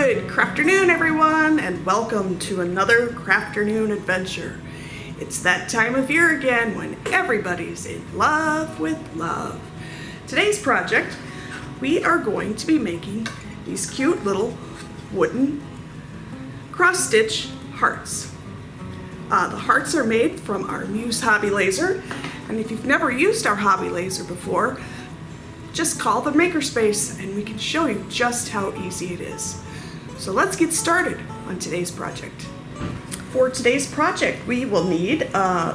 Good CrafterNoon, everyone, and welcome to another CrafterNoon adventure. It's that time of year again when everybody's in love with love. Today's project, we are going to be making these cute little wooden cross-stitch hearts. The hearts are made from our Muse hobby laser, and if you've never used our hobby laser before, just call the makerspace and we can show you just how easy it is. So let's get started on today's project. For today's project, we will need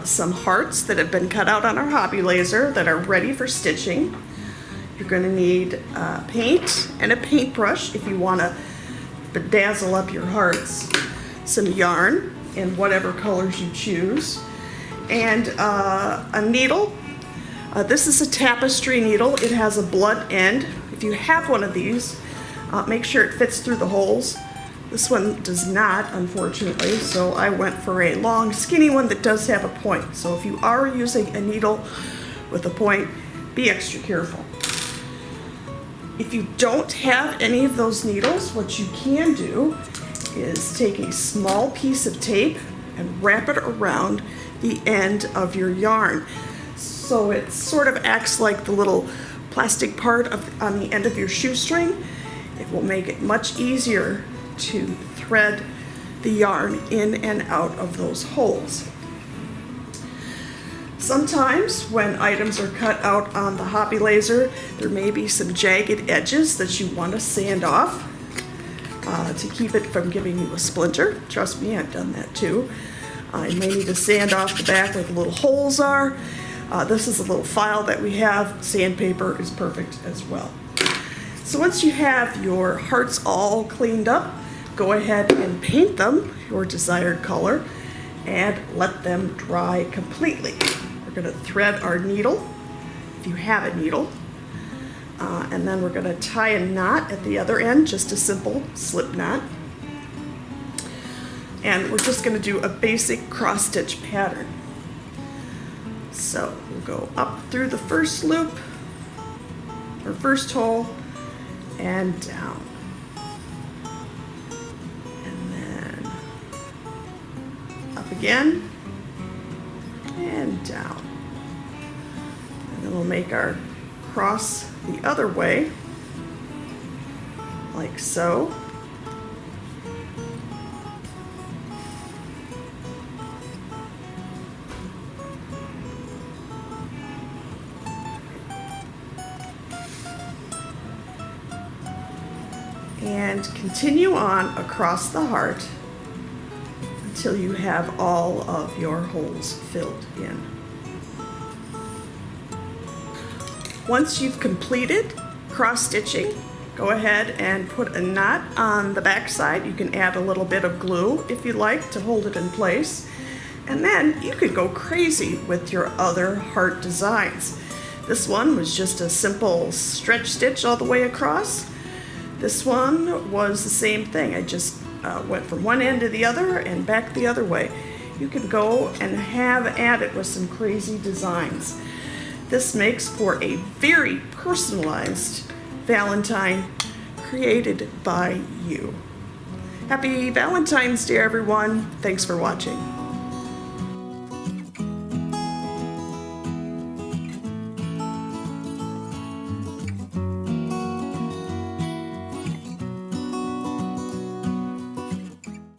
some hearts that have been cut out on our hobby laser that are ready for stitching. You're going to need paint and a paintbrush if you want to bedazzle up your hearts, some yarn in whatever colors you choose, and a needle. This is a tapestry needle. It has a blunt end. If you have one of these, make sure it fits through the holes. This one does not, unfortunately, so I went for a long, skinny one that does have a point. So if you are using a needle with a point, be extra careful. If you don't have any of those needles, what you can do is take a small piece of tape and wrap it around the end of your yarn. So it sort of acts like the little plastic part on the end of your shoestring. It will make it much easier to thread the yarn in and out of those holes. Sometimes when items are cut out on the hobby laser, there may be some jagged edges that you want to sand off to keep it from giving you a splinter. Trust me, I've done that too. You may need to sand off the back where the little holes are. This is a little file that we have. Sandpaper is perfect as well. So once you have your hearts all cleaned up, go ahead and paint them your desired color and let them dry completely. We're going to thread our needle, if you have a needle, and then we're going to tie a knot at the other end, just a simple slip knot. And we're just going to do a basic cross-stitch pattern. So we'll go up through the first loop, or first hole, and down. And then up again, and down. And then we'll make our cross the other way, like so. And continue on across the heart until you have all of your holes filled in. Once you've completed cross-stitching, go ahead and put a knot on the back side. You can add a little bit of glue if you like to hold it in place. And then you could go crazy with your other heart designs. This one was just a simple stretch stitch all the way across. This one was the same thing. I just went from one end to the other and back the other way. You can go and have at it with some crazy designs. This makes for a very personalized Valentine created by you. Happy Valentine's Day, everyone. Thanks for watching.